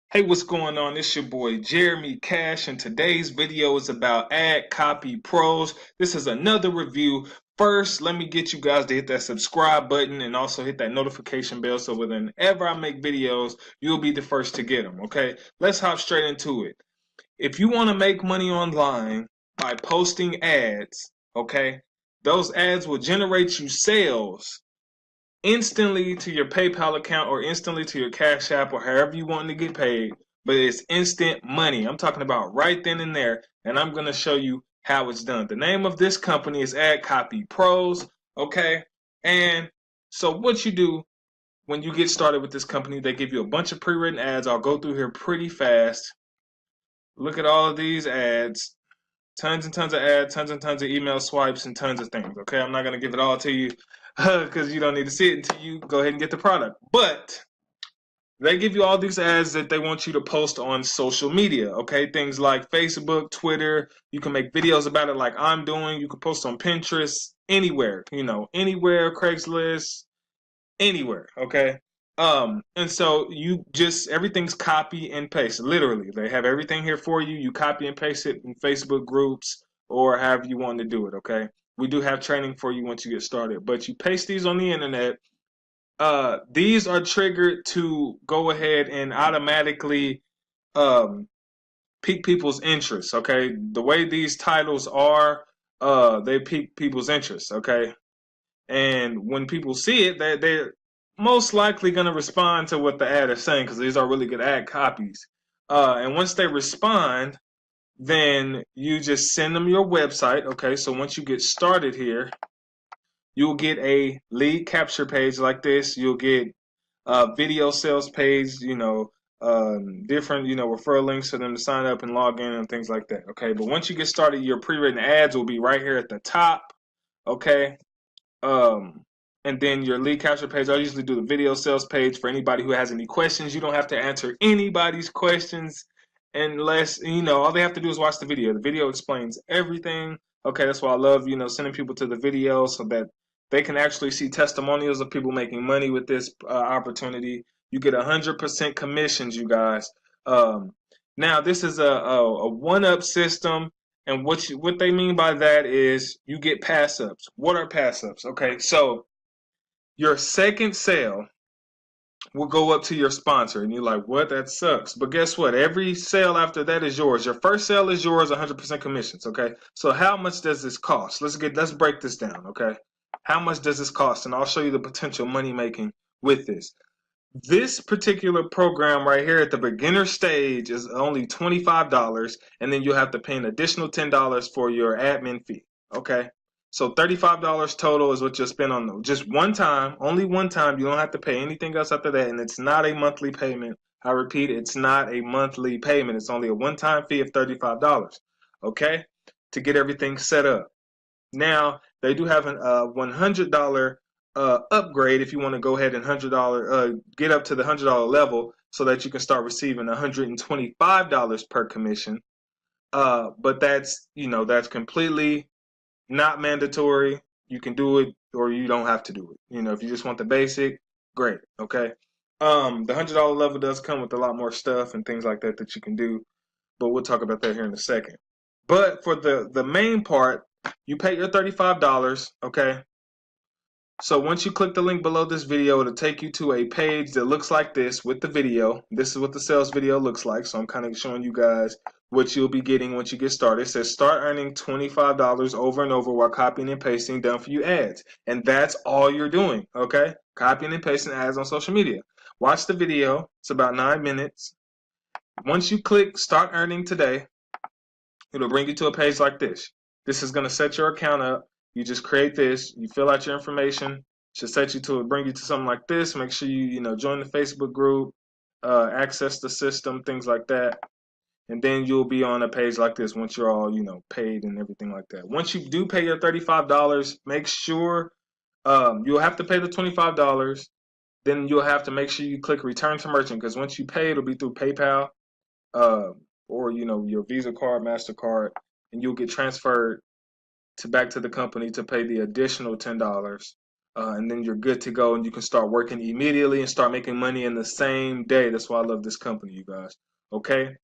Hey, what's going on? It's your boy Jeremy Cash, and today's video is about Ad Copy Pros. This is another review. First, let me get you guys to hit that subscribe button and also hit that notification bell so whenever I make videos, you'll be the first to get them, okay? Let's hop straight into it. If you want to make money online by posting ads, okay, those ads will generate you sales instantly to your PayPal account or instantly to your Cash App or however you want to get paid, but it's instant money. I'm talking about right then and there, and I'm going to show you how it's done. The name of this company is Ad Copy Pros, okay? And so what you do when you get started with this company, they give you a bunch of pre-written ads. I'll go through here pretty fast. Look at all of these ads. Tons and tons of ads, tons and tons of email swipes, and tons of things. Okay, I'm not gonna give it all to you because you don't need to see it until you go ahead and get the product. But they give you all these ads that they want you to post on social media. Okay, things like Facebook, Twitter. You can make videos about it, like I'm doing. You can post on Pinterest, anywhere. Anywhere, Craigslist, anywhere. Okay. And so you just everything's copy and paste. Literally, they have everything here for you. You copy and paste it in Facebook groups or however you want to do it. Okay. We do have training for you once you get started, but you paste these on the internet. These are triggered to go ahead and automatically um pique people's interest. Okay. The way these titles are, they pique people's interest. Okay, and when people see it, they're most likely going to respond to what the ad is saying because these are really good ad copies. And once they respond, then you just send them your website. Okay, so once you get started here, you'll get a lead capture page like this. You'll get a video sales page, different, referral links for them to sign up and log in and things like that. Okay, but once you get started, your pre-written ads will be right here at the top. Okay, um, and then your lead capture page. I usually do the video sales page for anybody who has any questions. You don't have to answer anybody's questions unless, all they have to do is watch the video. The video explains everything. Okay, that's why I love, sending people to the video so that they can actually see testimonials of people making money with this opportunity. You get 100% commissions, you guys. Um, Now, this is a one-up system. And what they mean by that is you get pass ups. What are pass ups? Okay, so your second sale will go up to your sponsor, and you're like, "What? That sucks." But guess what? Every sale after that is yours. Your first sale is yours, 100% commissions. Okay, so how much does this cost? Let's break this down. Okay, how much does this cost? And I'll show you the potential money making with this. This particular program right here at the beginner stage is only $25, and then you'll have to pay an additional $10 for your admin fee. Okay, so $35 total is what you'll spend on them. Just one time, only one time. You don't have to pay anything else after that, and it's not a monthly payment. I repeat, it's not a monthly payment. It's only a one-time fee of $35. Okay, to get everything set up. Now they do have a $100 upgrade if you want to go ahead and get up to the $100 level so that you can start receiving $125 per commission. But that's completely not mandatory. You can do it or you don't have to do it. If you just want the basic, great. Okay. The $100 level does come with a lot more stuff and things like that you can do, but we'll talk about that here in a second. But for the main part, you pay your $35, okay? So once you click the link below this video, it'll take you to a page that looks like this with the video. This is what the sales video looks like. So I'm kind of showing you guys what you'll be getting once you get started. It says start earning $25 over and over while copying and pasting done for you ads. And that's all you're doing, okay? Copying and pasting ads on social media. Watch the video. It's about 9 minutes. Once you click start earning today, it'll bring you to a page like this. This is going to set your account up. You just create this. You fill out your information. Should set you to bring you to something like this. Make sure you join the Facebook group, access the system, things like that, and then you'll be on a page like this once you're all paid and everything like that. Once you do pay your $35, make sure you'll have to pay the $25. Then you'll have to make sure you click return to merchant because once you pay, it'll be through PayPal. Uh, or your Visa card, MasterCard, and you'll get transferred back to the company to pay the additional $10 and then you're good to go, and you can start working immediately and start making money in the same day. That's why I love this company, you guys. Okay.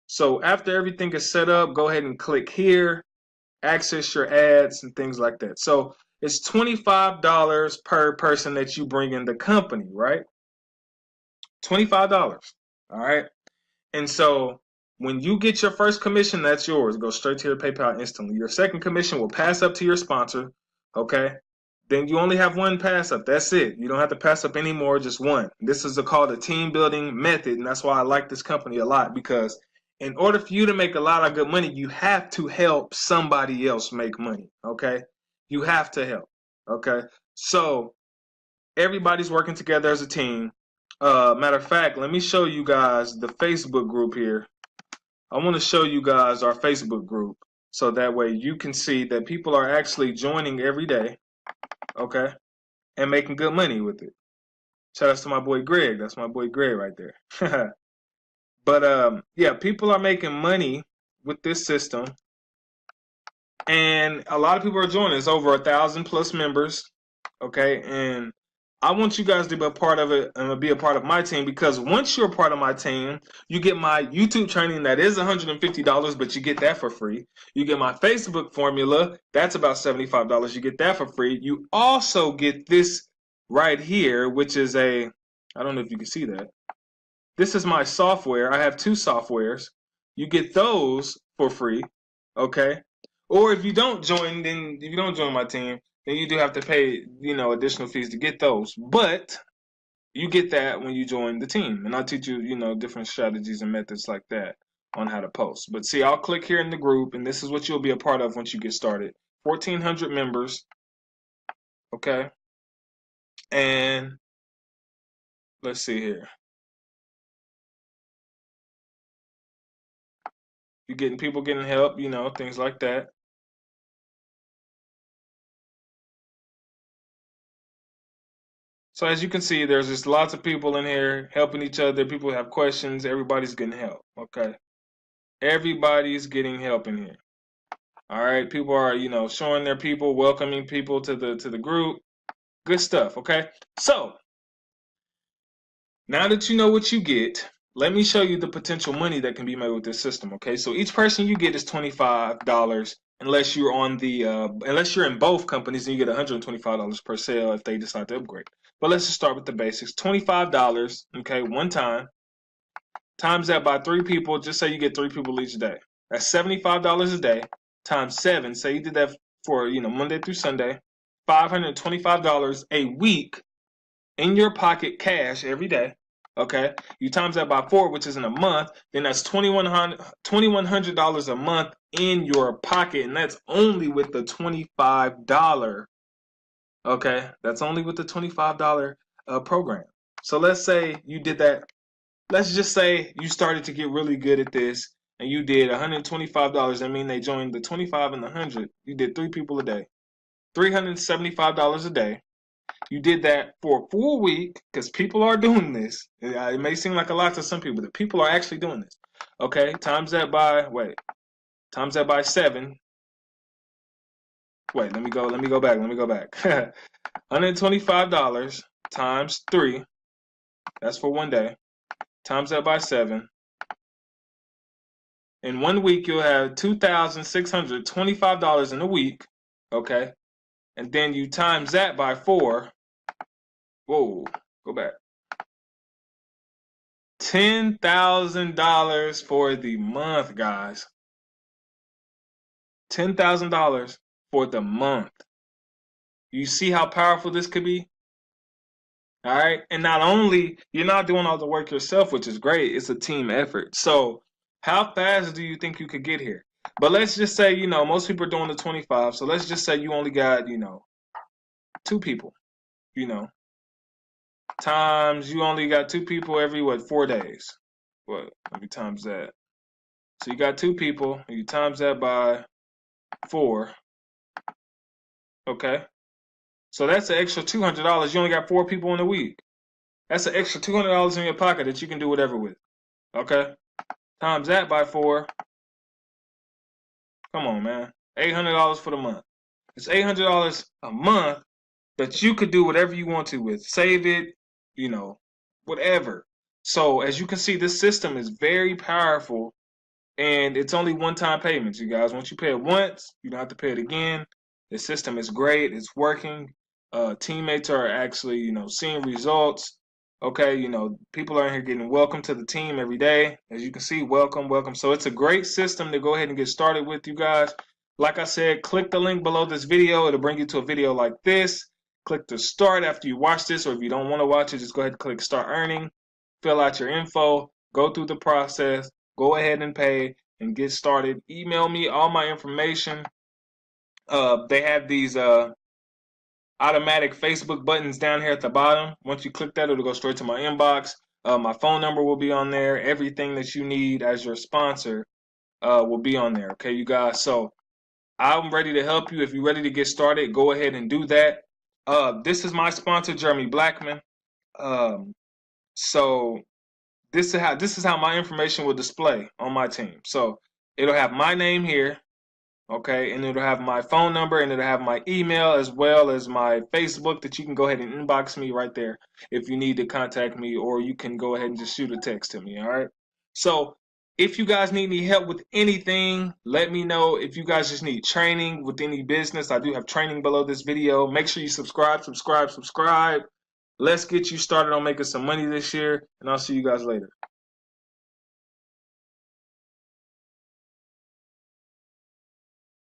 So after everything is set up, go ahead and click here, access your ads and things like that. So it's $25 per person that you bring in the company, right? $25. All right. And so when you get your first commission, that's yours. Go straight to your PayPal instantly. Your second commission will pass up to your sponsor. Okay. Then you only have one pass up. That's it. You don't have to pass up anymore, just one. This is called a team building method. And that's why I like this company a lot, because in order for you to make a lot of good money, you have to help somebody else make money. Okay. You have to help. Okay. So everybody's working together as a team. Matter of fact, let me show you guys the Facebook group here. I want to show you guys our Facebook group so that way you can see that people are actually joining every day, okay, and making good money with it. Shout out to my boy Greg. That's my boy Greg right there. But yeah, people are making money with this system, and a lot of people are joining. It's over 1,000 plus members. Okay, and I want you guys to be a part of it and be a part of my team, because once you're a part of my team, you get my YouTube training that is $150, but you get that for free. You get my Facebook formula, that's about $75. You get that for free. You also get this right here, which is I don't know if you can see that. This is my software. I have two softwares. You get those for free, okay? Or if you don't join, then if you don't join my team, then you do have to pay, additional fees to get those. But you get that when you join the team, and I'll teach you, different strategies and methods like that on how to post. But see, I'll click here in the group, and this is what you'll be a part of once you get started. 1,400 members, okay? And let's see here. You're getting people getting help, things like that. So as you can see, there's just lots of people in here helping each other. People have questions. Everybody's getting help. Okay. Everybody's getting help in here. All right. People are, showing their people, welcoming people to the group. Good stuff. Okay. So now that you know what you get, let me show you the potential money that can be made with this system. Okay. So each person you get is $25. Unless you're unless you're in both companies, and you get $125 per sale if they decide to upgrade. But let's just start with the basics. $25, okay, one time. Times that by 3 people, just say you get 3 people each day. That's $75 a day times 7. Say you did that for, Monday through Sunday. $525 a week in your pocket cash every day. Okay, you times that by 4, which is in a month, then that's $2,100 a month in your pocket, and that's only with the $25. Okay, that's only with the $25 program. So let's say you did that. Let's just say you started to get really good at this, and you did $125. I mean, they joined the 25 and the 100. You did 3 people a day, $375 a day. You did that for a full week, because people are doing this. It may seem like a lot to some people, but people are actually doing this. Okay, times that by 7. Wait, let me go back. $125 times 3. That's for one day. Times that by 7. In 1 week, you'll have $2,625 in a week. Okay, and then you times that by 4. Whoa, go back. $10,000 for the month, guys. $10,000 for the month. You see how powerful this could be? All right. And not only, you're not doing all the work yourself, which is great. It's a team effort. So how fast do you think you could get here? But let's just say, most people are doing the 25. So let's just say you only got, 2 people, times you only got 2 people every, 4 days. What? Let me times that. So you got 2 people, and you times that by 4. Okay. So that's an extra $200. You only got 4 people in a week. That's an extra $200 in your pocket that you can do whatever with. Okay. Times that by 4. Come on, man. $800 for the month. It's $800 a month that you could do whatever you want to with. Save it, whatever. So as you can see, this system is very powerful, and it's only one-time payments, you guys. Once you pay it once, you don't have to pay it again. The system is great. It's working. Teammates are actually, seeing results. Okay, people are in here getting welcome to the team every day. As you can see, welcome, welcome. So it's a great system to go ahead and get started with, you guys. Like I said, click the link below this video. It'll bring you to a video like this. Click to start after you watch this, or if you don't want to watch it, just go ahead and click start earning. Fill out your info. Go through the process. Go ahead and pay and get started. Email me all my information. They have these automatic Facebook buttons down here at the bottom. Once you click that, it'll go straight to my inbox. My phone number will be on there. Everything that you need as your sponsor will be on there. Okay, you guys. So I'm ready to help you. If you're ready to get started, go ahead and do that. This is my sponsor, Jeremy Blackman. So this is how my information will display on my team. So it'll have my name here. Okay, and it'll have my phone number, and it'll have my email, as well as my Facebook, that you can go ahead and inbox me right there if you need to contact me, or you can go ahead and just shoot a text to me. All right, so if you guys need any help with anything, let me know. If you guys just need training with any business, I do have training below this video. Make sure you subscribe. Let's get you started on making some money this year, and I'll see you guys later.